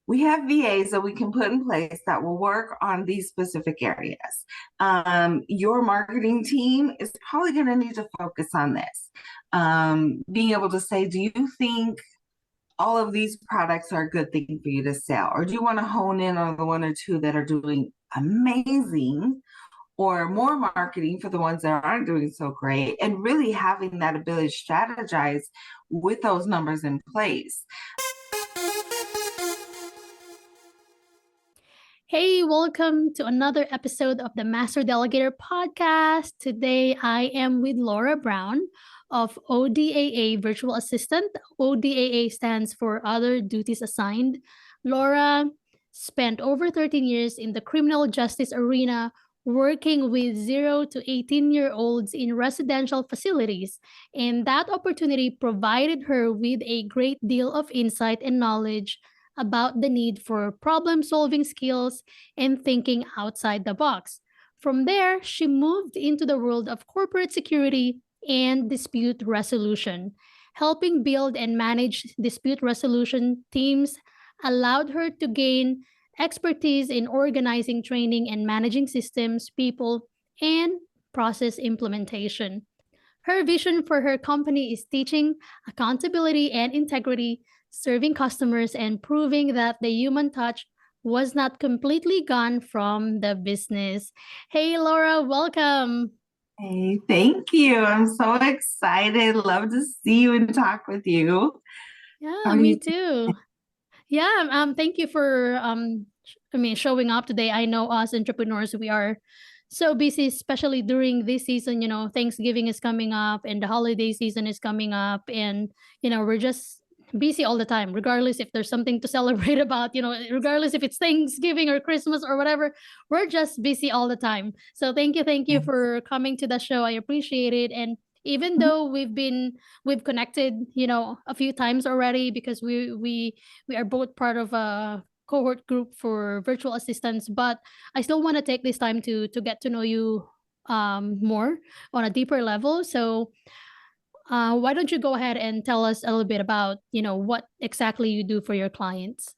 we have VAs that we can put in place that will work on these specific areas. Your marketing team is probably going to need to focus on this. Being able to say, do you think all of these products are a good thing for you to sell? Or do you want to hone in on the one or two that are doing amazing, or more marketing for the ones that aren't doing so great, and really having that ability to strategize with those numbers in place? Hey, welcome to another episode of the Master Delegator Podcast. Today I am with Lora Brown of ODAA Virtual Assistant. ODAA stands for Other Duties Assigned. Lora spent over 13 years in the criminal justice arena working with 0 to 18-year-olds in residential facilities, and that opportunity provided her with a great deal of insight and knowledge about the need for problem-solving skills and thinking outside the box. From there, she moved into the world of corporate security and dispute resolution. Helping build and manage dispute resolution teams allowed her to gain expertise in organizing training and managing systems, people, and process implementation. Her vision for her company is teaching accountability and integrity, serving customers, and proving that the human touch was not completely gone from the business. Hey, Lora, welcome. Hey, thank you. I'm so excited. Love to see you and talk with you. Yeah, me too. Yeah, thank you for showing up today. I know us entrepreneurs, we are so busy, especially during this season. Thanksgiving is coming up and the holiday season is coming up, and we're just busy all the time, regardless if there's something to celebrate about, regardless if it's Thanksgiving or Christmas or whatever. We're just busy all the time. So thank you for coming to the show. I appreciate it. And even though we've connected, a few times already, because we are both part of a cohort group for virtual assistants, but I still want to take this time to get to know you more on a deeper level. So why don't you go ahead and tell us a little bit about, what exactly you do for your clients?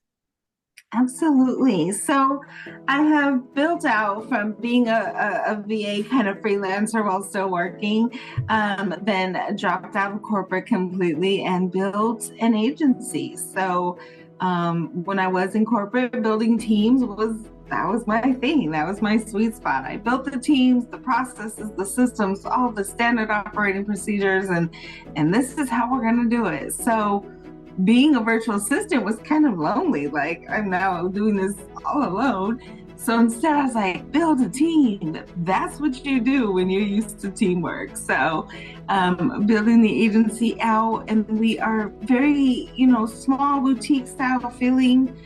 Absolutely. So I have built out from being a VA kind of freelancer while still working, then dropped out of corporate completely and built an agency. So when I was in corporate, building teams that was my thing. That was my sweet spot. I built the teams, the processes, the systems, all the standard operating procedures, and this is how we're going to do it. So being a virtual assistant was kind of lonely. Like, I'm now doing this all alone. So instead I was like, build a team. That's what you do when you're used to teamwork. So building the agency out, and we are very, small boutique style feeling.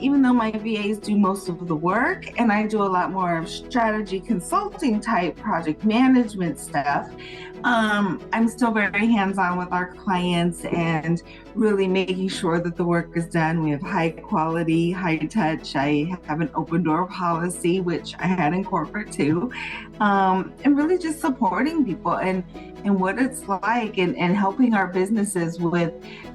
Even though my VAs do most of the work and I do a lot more of strategy consulting type project management stuff, I'm still very hands-on with our clients and really making sure that the work is done. We have high quality, high touch. I have an open door policy, which I had in corporate too, and really just supporting people and what it's like, and helping our businesses with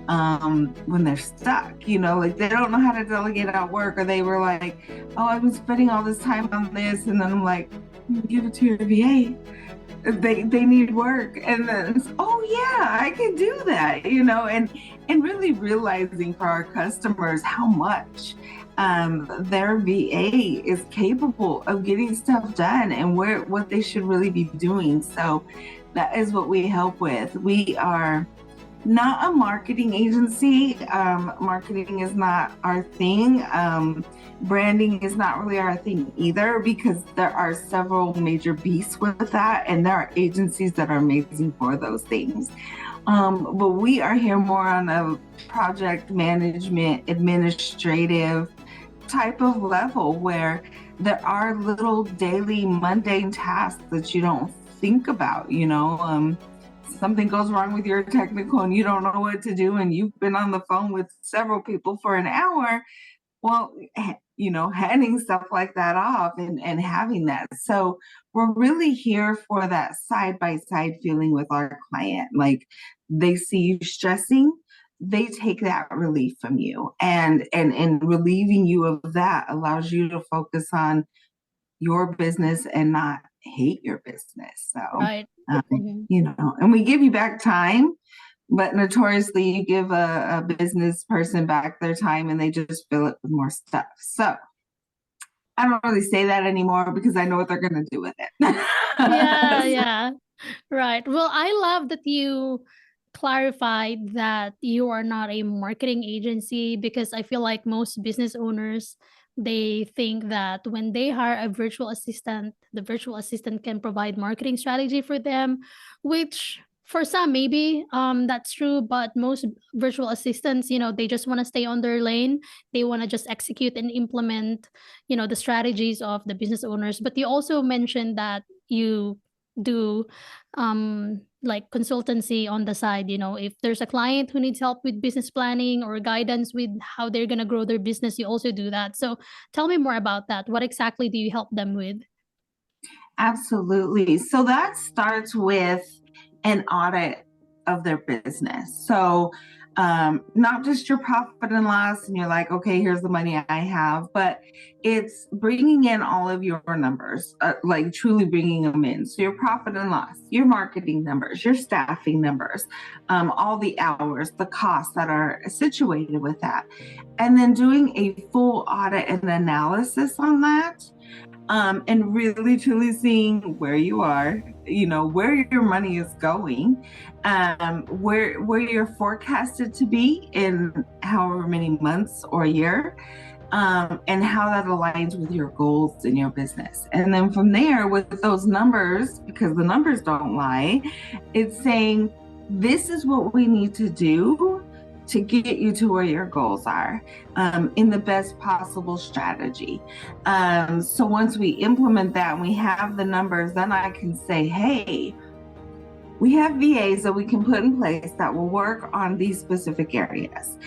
when they're stuck, like they don't know how to delegate out work, or they were like, oh, I've been spending all this time on this, and then I'm like, give it to your VA. They need work, and then oh yeah, I can do that, and really realizing for our customers how much their VA is capable of getting stuff done and what they should really be doing. So that is what we help with. We are not a marketing agency. Marketing is not our thing. Branding is not really our thing either, because there are several major beasts with that, and there are agencies that are amazing for those things. But we are here more on a project management, administrative type of level, where there are little daily mundane tasks that you don't think about, something goes wrong with your technical and you don't know what to do, and you've been on the phone with several people for an hour. Well, handing stuff like that off and having that. So we're really here for that side-by-side feeling with our client. Like, they see you stressing, they take that relief from you, and relieving you of that allows you to focus on your business and not hate your business. So, Right. and we give you back time, but notoriously you give a business person back their time and they just fill it with more stuff. So I don't really say that anymore because I know what they're going to do with it. Yeah. Right. Well, I love that you clarified that you are not a marketing agency, because I feel like most business owners, they think that when they hire a virtual assistant, the virtual assistant can provide marketing strategy for them, which for some maybe that's true, but most virtual assistants, they just want to stay on their lane. They want to just execute and implement, the strategies of the business owners. But you also mentioned that you do like consultancy on the side. If there's a client who needs help with business planning or guidance with how they're going to grow their business, you also do that. So tell me more about that. What exactly do you help them with? Absolutely. So that starts with an audit of their business. So not just your profit and loss, and you're like, okay, here's the money I have, but it's bringing in all of your numbers, like truly bringing them in. So your profit and loss, your marketing numbers, your staffing numbers, all the hours, the costs that are situated with that, and then doing a full audit and analysis on that. And really truly seeing where you are, where your money is going, where you're forecasted to be in however many months or year, and how that aligns with your goals in your business. And then from there, with those numbers, because the numbers don't lie, it's saying, this is what we need to do to get you to where your goals are, in the best possible strategy. So once we implement that and we have the numbers, then I can say, hey, we have VAs that we can put in place that will work on these specific areas.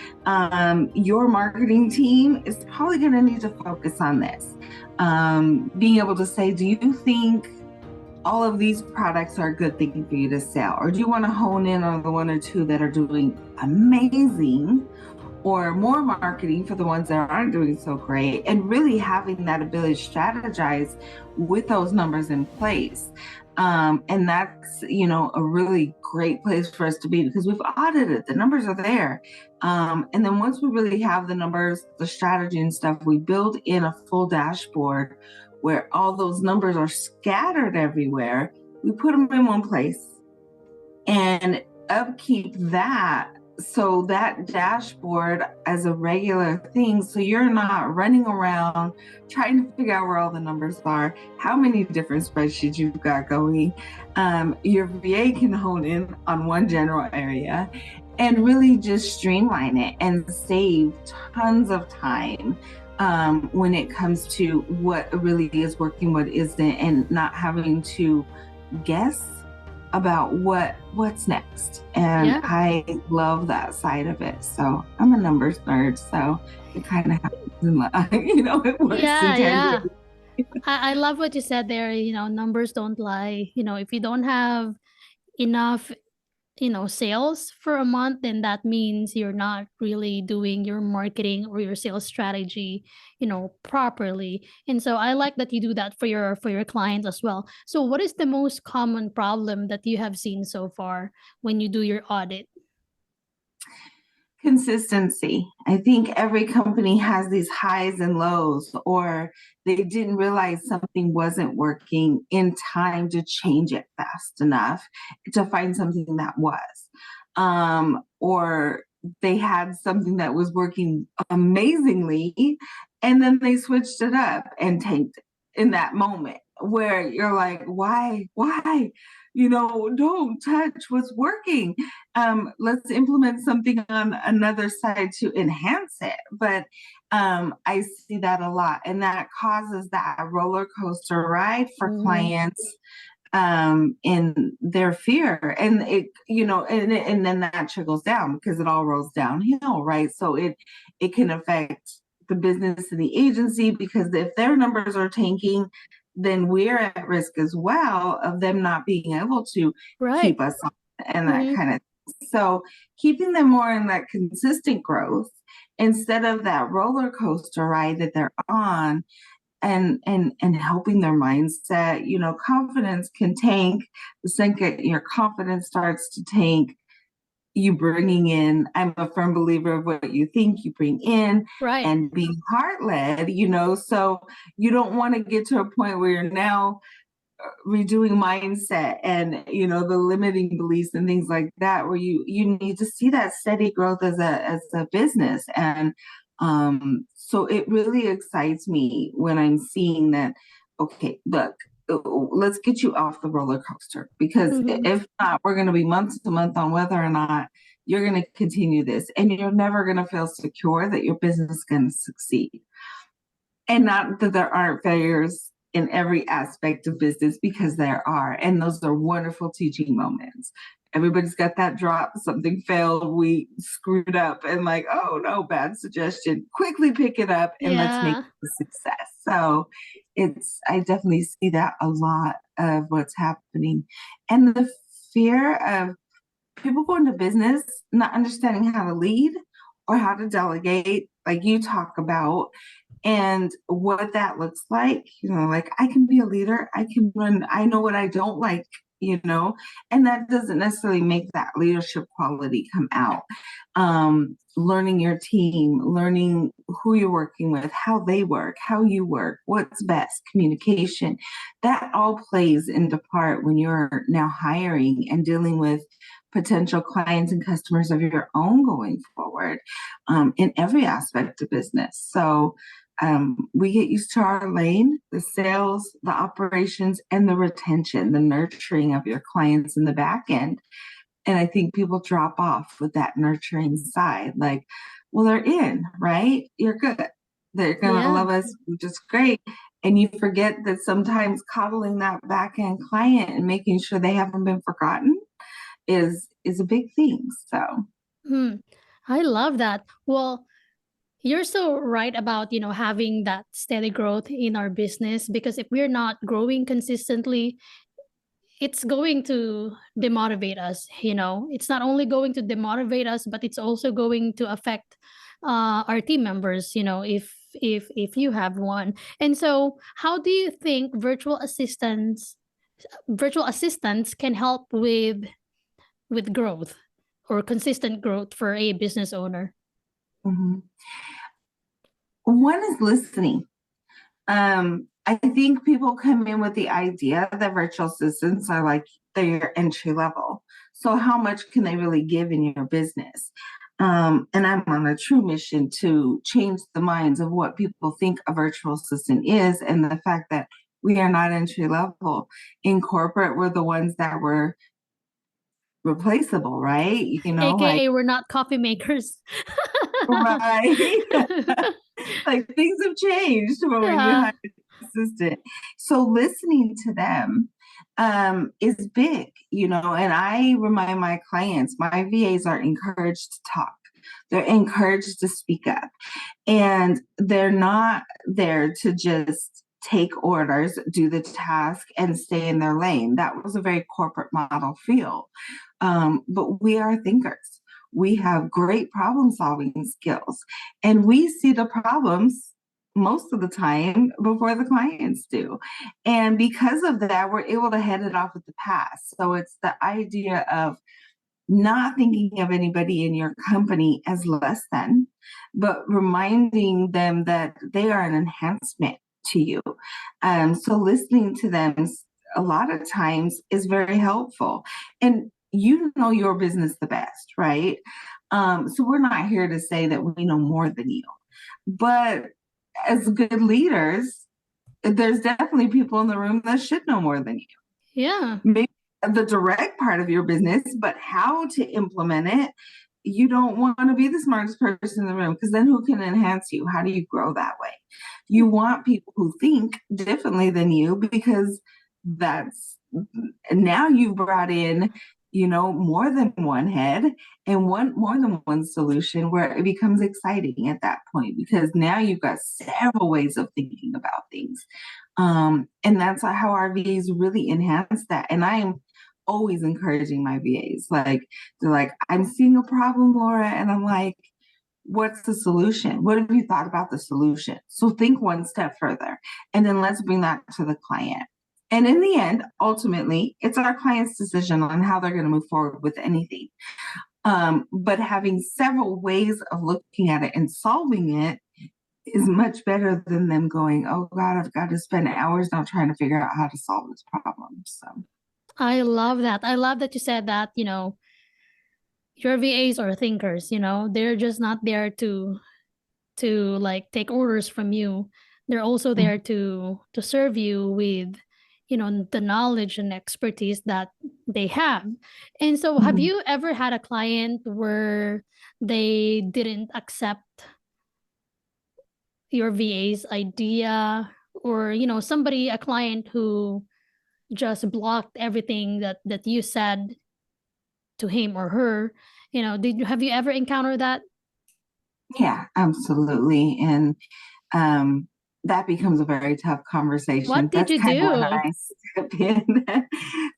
Your marketing team is probably going to need to focus on this. Being able to say, do you think all of these products are a good thing for you to sell? Or do you want to hone in on the one or two that are doing amazing, or more marketing for the ones that aren't doing so great, and really having that ability to strategize with those numbers in place. And that's, a really great place for us to be, because we've audited, the numbers are there. And then once we really have the numbers, the strategy and stuff, we build in a full dashboard where all those numbers are scattered everywhere. We put them in one place and upkeep that, so that dashboard as a regular thing, so you're not running around trying to figure out where all the numbers are, how many different spreadsheets you've got going. Your VA can hone in on one general area and really just streamline it and save tons of time when it comes to what really is working, what isn't, and not having to guess about what's next. And I love that side of it. So I'm a numbers nerd, so it kind of happens in life. It works. Yeah. I love what you said there. Numbers don't lie. If you don't have enough sales for a month, then that means you're not really doing your marketing or your sales strategy, properly. And so I like that you do that for your clients as well. So what is the most common problem that you have seen so far when you do your audit? Consistency. I think every company has these highs and lows, or they didn't realize something wasn't working in time to change it fast enough to find something that was. Or they had something that was working amazingly, and then they switched it up and tanked in that moment, where you're like, why? Don't touch what's working. Let's implement something on another side to enhance it. But I see that a lot, and that causes that roller coaster ride for clients in their fear, and it, and then that trickles down because it all rolls downhill, right? So it can affect the business and the agency, because if their numbers are tanking, then we're at risk as well of them not being able to keep us on, and that kind of. So keeping them more in that consistent growth instead of that roller coaster ride that they're on, and helping their mindset. Confidence can tank. The second your confidence starts to tank, you bringing in, I'm a firm believer of what you think you bring in, Right. and being heart-led, so you don't want to get to a point where you're now redoing mindset and the limiting beliefs and things like that, where you need to see that steady growth as a business. And so it really excites me when I'm seeing that, okay, look, let's get you off the roller coaster, because if not, we're going to be month to month on whether or not you're going to continue this, and you're never going to feel secure that your business is going to succeed. And not that there aren't failures in every aspect of business, because there are, and those are wonderful teaching moments. Everybody's got that drop, something failed, we screwed up, and like, oh no, bad suggestion, quickly pick it up and let's make it a success. So I definitely see that a lot of what's happening. And the fear of people going to business, not understanding how to lead or how to delegate, like you talk about, and what that looks like. Like, I can be a leader, I can run, I know what I don't like, and that doesn't necessarily make that leadership quality come out. Learning your team, learning who you're working with, how they work, how you work, what's best, communication, that all plays into part when you're now hiring and dealing with potential clients and customers of your own going forward, in every aspect of business. So we get used to our lane, the sales, the operations, and the retention, the nurturing of your clients in the back end. And I think people drop off with that nurturing side. Like, well, they're in, right? You're good. They're going to love us, which is great. And you forget that sometimes coddling that back end client and making sure they haven't been forgotten is a big thing. So I love that. Well, you're so right about, having that steady growth in our business, because if we're not growing consistently, it's going to demotivate us. It's not only going to demotivate us, but it's also going to affect our team members, if you have one. And so how do you think virtual assistants can help with growth or consistent growth for a business owner? One is listening. I think people come in with the idea that virtual assistants are like they're entry level. So how much can they really give in your business? And I'm on a true mission to change the minds of what people think a virtual assistant is, and the fact that we are not entry level. In corporate, we're the ones that were replaceable, right? AKA we're not coffee makers. Right. Like, things have changed when we hired an assistant. So listening to them is big, and I remind my clients, my VAs are encouraged to talk. They're encouraged to speak up, and they're not there to just take orders, do the task, and stay in their lane. That was a very corporate model feel. But we are thinkers. We have great problem-solving skills, and we see the problems most of the time before the clients do. And because of that, we're able to head it off at the pass. So it's the idea of not thinking of anybody in your company as less than, but reminding them that they are an enhancement to you. So listening to them a lot of times is very helpful. And you know your business the best, right? So we're not here to say that we know more than you. But as good leaders, there's definitely people in the room that should know more than you. Yeah. Maybe the direct part of your business, but how to implement it, you don't want to be the smartest person in the room, because then who can enhance you? How do you grow that way? You want people who think differently than you, because now you've brought in more than one head and more than one solution, where it becomes exciting at that point, because now you've got several ways of thinking about things. And that's how our VAs really enhance that. And I am always encouraging my VAs. Like, they're like, I'm seeing a problem, Laura. And I'm like, what's the solution? What have you thought about the solution? So think one step further, and then let's bring that to the client. And in the end, ultimately, it's our client's decision on how they're going to move forward with anything. But having several ways of looking at it and solving it is much better than them going, oh God, I've got to spend hours now trying to figure out how to solve this problem. So I love that. I love that you said that, your VAs are thinkers, they're just not there to like take orders from you. They're also there to serve you with, the knowledge and expertise that they have. And so have you ever had a client where they didn't accept your VA's idea, or, a client who just blocked everything that you said to him or her? Have you ever encountered that? Yeah, absolutely. And that becomes a very tough conversation. What did you do? When I step in.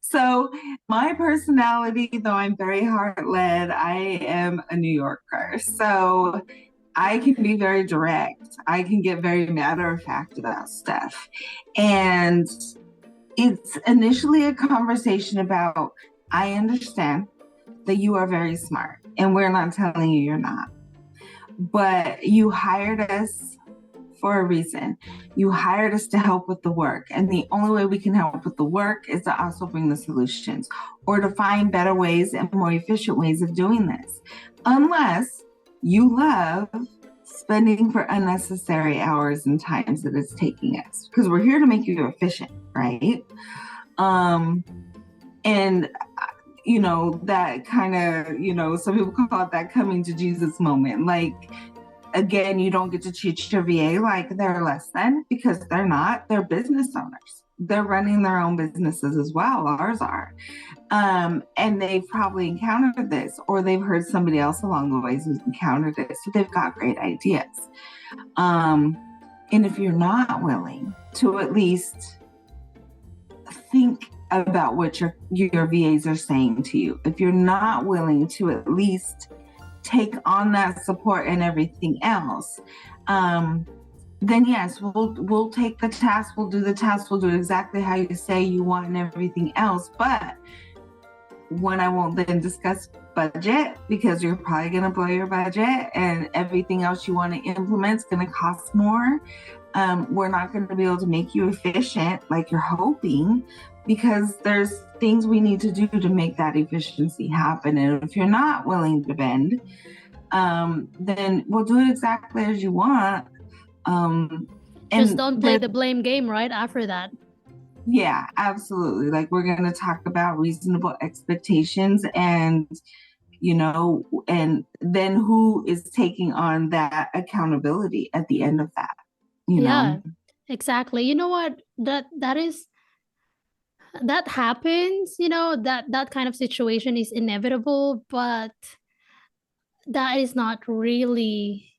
So my personality, though I'm very heart-led, I am a New Yorker. So I can be very direct. I can get very matter-of-fact about stuff. And it's initially a conversation about, I understand that you are very smart, and we're not telling you you're not. But you hired us for a reason. You hired us to help with the work. And the only way we can help with the work is to also bring the solutions, or to find better ways and more efficient ways of doing this. Unless you love spending for unnecessary hours and times that it's taking us, because we're here to make you efficient, right? And that kind of, some people call it that coming to Jesus moment. Like, again, you don't get to treat your VA like they're less than, because they're not. They're business owners. They're running their own businesses as well. Ours are. And they've probably encountered this, or they've heard somebody else along the way who's encountered it. So they've got great ideas. And if you're not willing to at least think about what your VAs are saying to you, if you're not willing to at least take on that support and everything else, then yes, we'll take the task, we'll do the task, we'll do it exactly how you say you want and everything else. But when I won't then discuss budget, because you're probably going to blow your budget and everything else you want to implement is going to cost more. We're not going to be able to make you efficient like you're hoping, because there's things we need to do to make that efficiency happen. And if you're not willing to bend, then we'll do it exactly as you want. Just don't play the blame game right after that. Yeah, absolutely. Like, we're going to talk about reasonable expectations, and and then who is taking on that accountability at the end of that. Yeah, exactly. You know what? That happens, that kind of situation is inevitable, but that is not really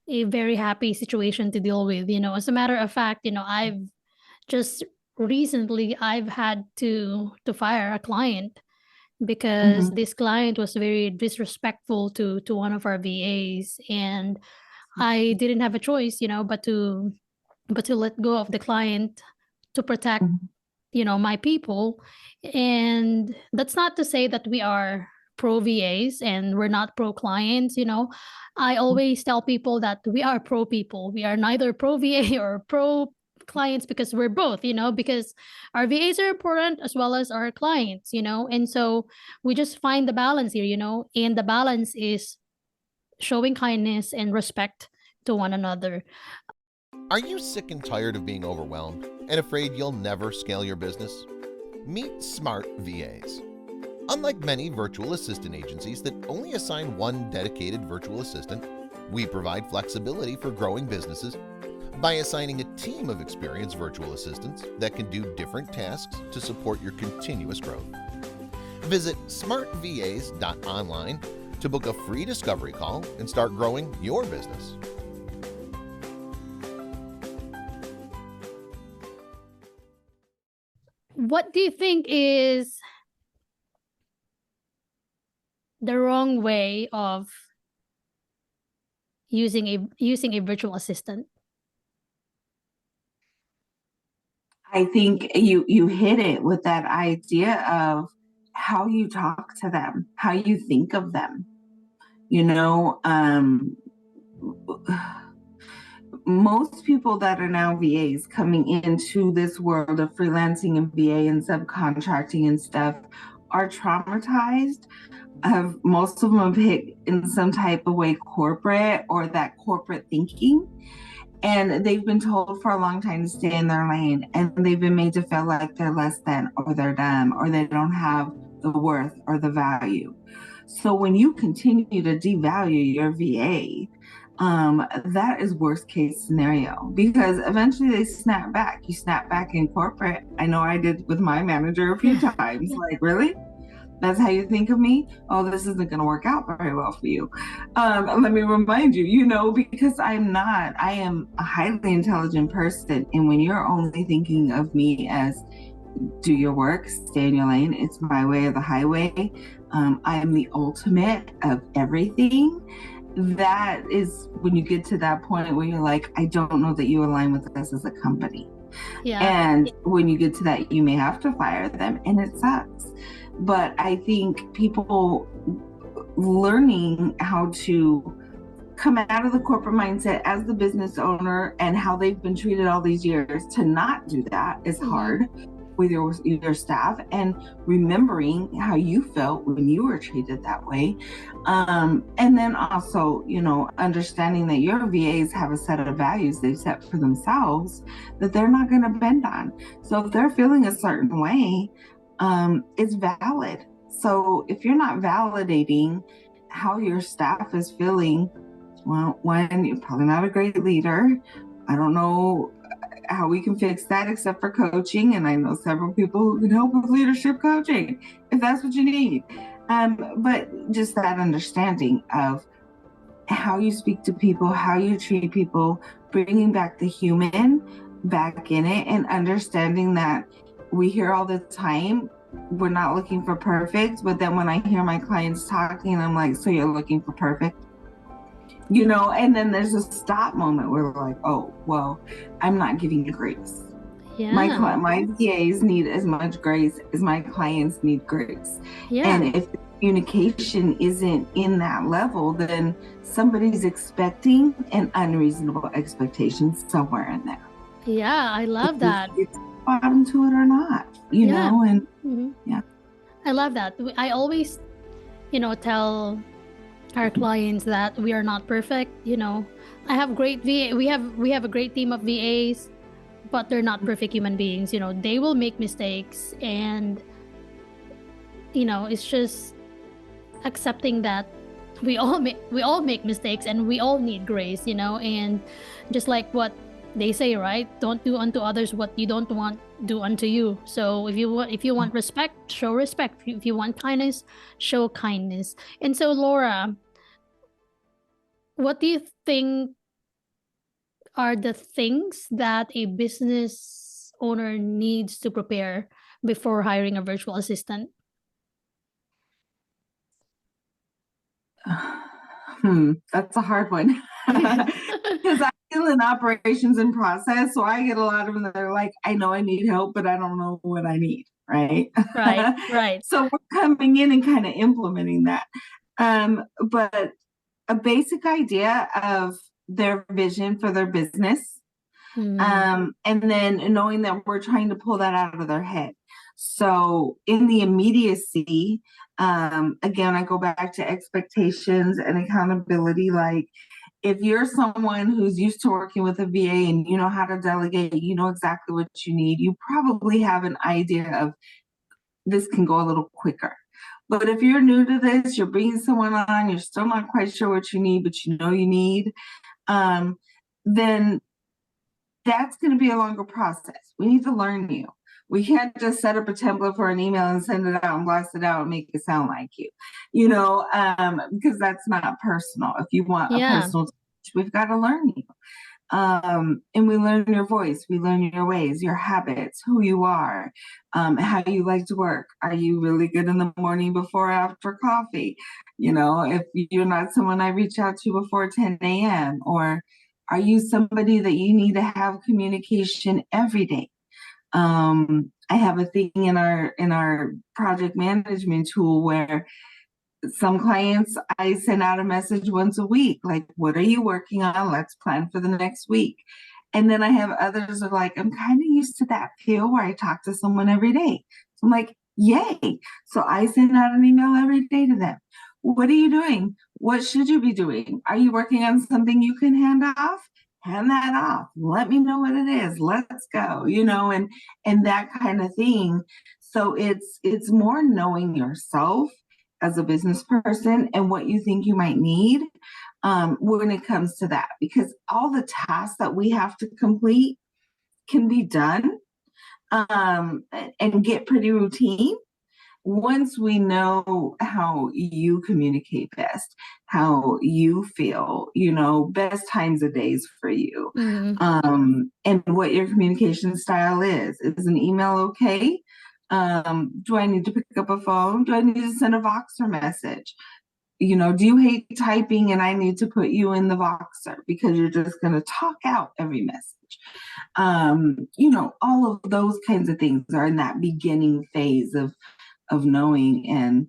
a very happy situation to deal with. As a matter of fact, I've just recently I've had to fire a client because this client was very disrespectful to one of our VAs, and I didn't have a choice, but to let go of the client to protect my people. And that's not to say that we are pro VAs and we're not pro clients. I always tell people that we are pro people. We are neither pro VA or pro clients, because we're both, because our VAs are important as well as our clients, and so we just find the balance here, and the balance is showing kindness and respect to one another. Are you sick and tired of being overwhelmed and afraid you'll never scale your business? Meet SmartVAs. Unlike many virtual assistant agencies that only assign one dedicated virtual assistant, we provide flexibility for growing businesses by assigning a team of experienced virtual assistants that can do different tasks to support your continuous growth. Visit smartvas.online to book a free discovery call and start growing your business. What do you think is the wrong way of using a virtual assistant? I think you hit it with that idea of how you talk to them, how you think of them. Most people that are now VAs coming into this world of freelancing and VA and subcontracting and stuff are traumatized. Most of them have hit in some type of way corporate or that corporate thinking. And they've been told for a long time to stay in their lane, and they've been made to feel like they're less than, or they're dumb, or they don't have the worth or the value. So when you continue to devalue your VA, that is worst case scenario, because eventually they snap back. You snap back in corporate. I know I did with my manager a few times. Like, really? That's how you think of me? Oh, this isn't going to work out very well for you. Let me remind you, because I am a highly intelligent person. And when you're only thinking of me as do your work, stay in your lane, it's my way or the highway. I am the ultimate of everything. That is when you get to that point where you're like, I don't know that you align with us as a company. Yeah. And when you get to that, you may have to fire them, and it sucks. But I think people learning how to come out of the corporate mindset as the business owner and how they've been treated all these years to not do that is hard with your staff, and remembering how you felt when you were treated that way. And then also, understanding that your VAs have a set of values they've set for themselves that they're not going to bend on. So if they're feeling a certain way, it's valid. So if you're not validating how your staff is feeling, well, one, you're probably not a great leader. I don't know how we can fix that except for coaching. And I know several people who can help with leadership coaching if that's what you need. But just that understanding of how you speak to people, how you treat people, bringing back the human back in it, and understanding that we hear all the time, we're not looking for perfect. But then when I hear my clients talking, I'm like, so you're looking for perfect? And then there's a stop moment where we're like, oh, well, I'm not giving you grace. Yeah. My VAs need as much grace as my clients need grace. Yeah. And if the communication isn't in that level, then somebody's expecting an unreasonable expectation somewhere in there. Yeah, I love that. It's bottom to it or not, know, and yeah. I love that. I always, tell our clients that we are not perfect. I have great VA. We have a great team of VAs, but they're not perfect human beings. They will make mistakes, and it's just accepting that we all make mistakes, and we all need grace. And just like what they say, right? Don't do unto others what you don't want do unto you. So if you want respect, show respect. If you want kindness, show kindness. And so, Lora, what do you think are the things that a business owner needs to prepare before hiring a virtual assistant? That's a hard one. Because I deal in operations and process, so I get a lot of them that are like, I know I need help, but I don't know what I need, right? Right. So we're coming in and kind of implementing that. But a basic idea of their vision for their business, and then knowing that we're trying to pull that out of their head. So in the immediacy, again, I go back to expectations and accountability. Like, if you're someone who's used to working with a VA and you know how to delegate, you know exactly what you need, you probably have an idea of this can go a little quicker. But if you're new to this, you're bringing someone on, you're still not quite sure what you need, but you know you need, then that's going to be a longer process. We need to learn you. We can't just set up a template for an email and send it out and blast it out and make it sound like you, because that's not personal. If you want a personal touch, we've got to learn you. And we learn your voice, we learn your ways, your habits, who you are, how you like to work. Are you really good in the morning before or after coffee? If you're not someone I reach out to before 10 a.m., or are you somebody that you need to have communication every day? I have a thing in our project management tool where some clients, I send out a message once a week, like, what are you working on? Let's plan for the next week. And then I have others are like, I'm kind of used to that feel where I talk to someone every day. So I'm like, yay. So I send out an email every day to them. What are you doing? What should you be doing? Are you working on something you can hand off? Hand that off. Let me know what it is. Let's go, and that kind of thing. So it's more knowing yourself as a business person and what you think you might need when it comes to that, because all the tasks that we have to complete can be done and get pretty routine once we know how you communicate best, how you feel, best times of days for you, and what your communication style is. Is an email okay? Do I need to pick up a phone? Do I need to send a Voxer message? Do you hate typing and I need to put you in the Voxer because you're just going to talk out every message? All of those kinds of things are in that beginning phase of knowing, and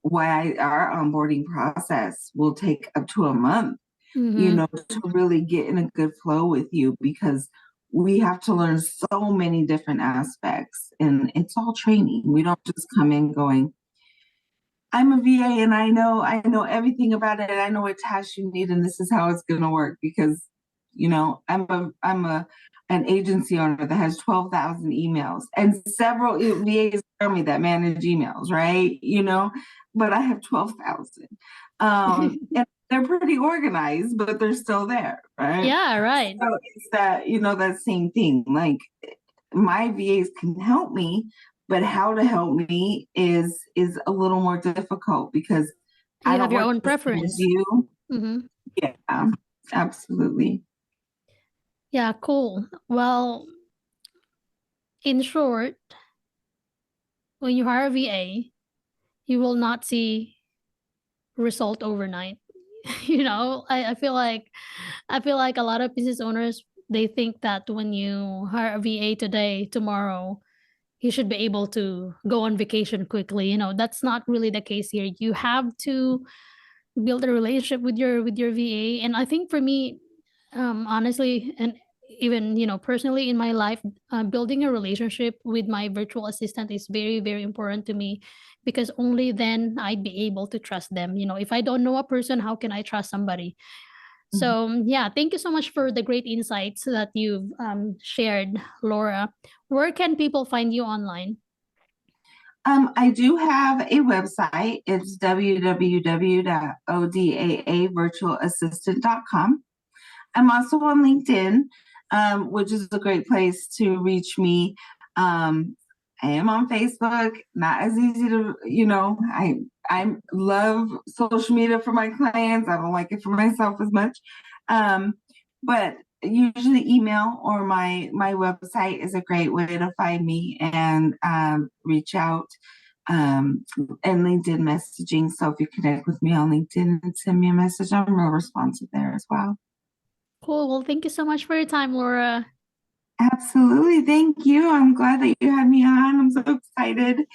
why our onboarding process will take up to a month, to really get in a good flow with you, because we have to learn so many different aspects, and it's all training. We don't just come in going, I'm a VA and I know everything about it. I know what tasks you need and this is how it's going to work, because I'm an agency owner that has 12,000 emails, and several VAs around me that manage emails, right? But I have 12,000. And they're pretty organized, but they're still there, right? Yeah, right. So it's that, that same thing. Like, my VAs can help me, but how to help me is a little more difficult, because you I have don't your work own the same as preference. you. Mm-hmm. Yeah, absolutely. Yeah, cool. Well, in short, when you hire a VA, you will not see result overnight. I feel like a lot of business owners, they think that when you hire a VA today, tomorrow he should be able to go on vacation quickly. That's not really the case here. You have to build a relationship with your VA. And I think for me, honestly, and even personally in my life, building a relationship with my virtual assistant is very, very important to me, because only then I'd be able to trust them. If I don't know a person, how can I trust somebody? So yeah, thank you so much for the great insights that you've shared, Lora. Where can people find you online? I do have a website. It's www.odaavirtualassistant.com. I'm also on LinkedIn, which is a great place to reach me. I am on Facebook. Not as easy to, I love social media for my clients. I don't like it for myself as much. But usually email or my website is a great way to find me and reach out, and LinkedIn messaging. So if you connect with me on LinkedIn and send me a message, I'm real responsive there as well. Cool. Well, thank you so much for your time, Lora. Absolutely. Thank you. I'm glad that you had me on. I'm so excited